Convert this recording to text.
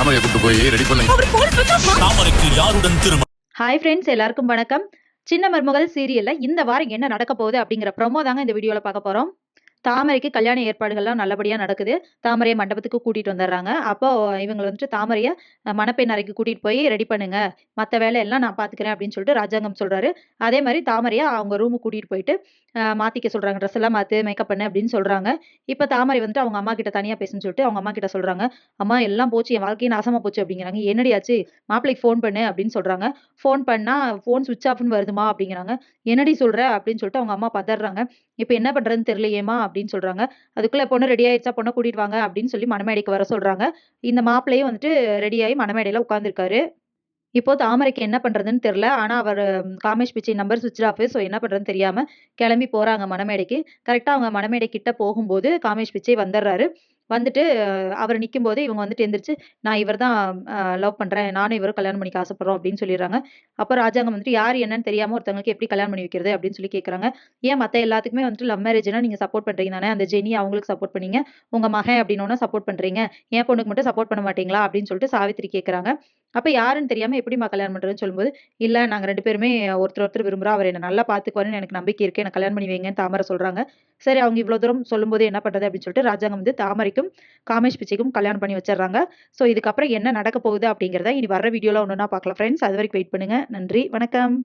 தாமரையை கூட்டு போய் ரெடி பண்ணுங்க. தாமரைக்கு யாருடன் திருமணம்? ஹாய் ஃப்ரெண்ட்ஸ், எல்லாருக்கும் வணக்கம். சின்ன மருமகள் சீரியல்ல இந்த வாரம் என்ன நடக்க போகுது அப்படிங்கிற ப்ரோமோ தாங்க இந்த வீடியோல பார்க்க போறோம். தாமரைக்கு கல்யாண ஏற்பாடுகள்லாம் நல்லபடியா நடக்குது. தாமரைய மண்டபத்துக்கு கூட்டிட்டு வந்துடுறாங்க. அப்போ இவங்க வந்துட்டு தாமரைய மணப்பெண் அறைக்கு கூட்டிட்டு போய் ரெடி பண்ணுங்க. மத்த வேலையெல்லாம் நான் பார்த்துக்கிறேன் அப்படின்னு சொல்லிட்டு ராஜாங்கம் சொல்றாரு. அதே மாதிரி தாமரைய அவங்க ரூமுக்கு கூட்டிட்டு போயிட்டு மாத்திக்க சொல்றாங்க. ட்ரெஸ் எல்லாம் மாத்து, மேக்கப் பண்ணு அப்படின்னு சொல்றாங்க. இப்ப தாமரை வந்துட்டு அவங்க அம்மா கிட்ட தனியா பேசுன்னு சொல்லிட்டு அவங்க அம்மா கிட்ட சொல்றாங்க. அம்மா எல்லாம் போச்சு, என் வாழ்க்கையே நாசமா போச்சு அப்படிங்கிறாங்க. என்னடி ஆச்சு? மாப்பிள்ளைக்கு ஃபோன் பண்ணு அப்படின்னு சொல்றாங்க. ஃபோன் பண்ணா ஃபோன் சுவிட்ச் ஆஃப்னு வருதுமா அப்படிங்கிறாங்க. என்னடி சொல்ற அப்படின்னு சொல்லிட்டு அவங்க அம்மா பதறாங்க. இப்ப என்ன பண்றதுன்னு தெரியலையேம்மா அப்படின்னு சொல்றாங்க. அதுக்குள்ள பொண்ணு ரெடி ஆயிடுச்சா, பொண்ணை கூட்டிட்டு வாங்க அப்படின்னு சொல்லி மணமேடைக்கு வர சொல்றாங்க. இந்த மாப்பிள்ளையும் வந்துட்டு ரெடி ஆகி மணமேடையில உட்கார்ந்திருக்காரு. இப்போ தாமரைக்கு என்ன பண்றதுன்னு தெரியல. ஆனா அவரு காமேஷ் பிச்சை நம்பர் ஸ்விட்ச் ஆஃப். ஸோ என்ன பண்றதுன்னு தெரியாம கிளம்பி போறாங்க மணமேடைக்கு. கரெக்ட்டா அவங்க மணமேடை கிட்ட போகும்போது காமேஷ் பிச்சை வந்துடுறாரு. வந்துட்டு அவர் நிக்கும்போது இவங்க வந்துட்டு எந்திரிச்சு, நான் இவர் தான் லவ் பண்றேன். நானும் இவரும் கல்யாணம் பண்ணிக்க ஆசைப்படுறோம் அப்படின்னு சொல்லிடுறாங்க. அப்ப ராஜாங்கம் வந்துட்டு யார் என்னன்னு தெரியாம ஒருத்தவங்களுக்கு எப்படி கல்யாணம் பண்ணி வைக்கிறது அப்படின்னு சொல்லி கேட்கறாங்க. ஏன் மத்த எல்லாத்துக்குமே வந்துட்டு லவ் மேரேஜ்னா நீங்க சப்போர்ட் பண்றீங்க தானே? அந்த ஜெனி அவங்களுக்கு சப்போர்ட் பண்ணீங்க. உங்க மகன் அப்படின்னோன சப்போர்ட் பண்றீங்க. என் பொண்ணுக்கு மட்டும் சப்போர்ட் பண்ண மாட்டீங்களா? அப்படின்னு சொல்லிட்டு சாவித்திரி கேட்கறாங்க. அப்ப யாருன்னு தெரியாம எப்படிம்மா கல்யாணம் பண்றதுன்னு சொல்லும்போது, இல்ல நாங்க 2 பேருமே ஒருத்தர் விரும்புறோம். அவர் என்ன நல்லா பார்த்துக்குவாருன்னு எனக்கு நம்பிக்கை இருக்கு. எனக்கு கல்யாணம் பண்ணி வைங்கன்னு தாமரை சொல்றாங்க. சரி, அவங்க இவ்வளவு தூரம் சொல்லும்போது என்ன பண்றது அப்படின்னு சொல்லிட்டு ராஜாங்கம் வந்து தாமரைக்கும் காமேஷ் பிச்சைக்கும் கல்யாணம் பண்ணி வச்சிடுறாங்க. ஸோ இதுக்கப்புறம் என்ன நடக்க போகுது அப்படிங்கிறத இனி வர்ற வீடியோல ஒன்னொன்னா பார்க்கலாம் ஃப்ரெண்ட்ஸ். அது வரைக்கும் வெயிட் பண்ணுங்க. நன்றி, வணக்கம்.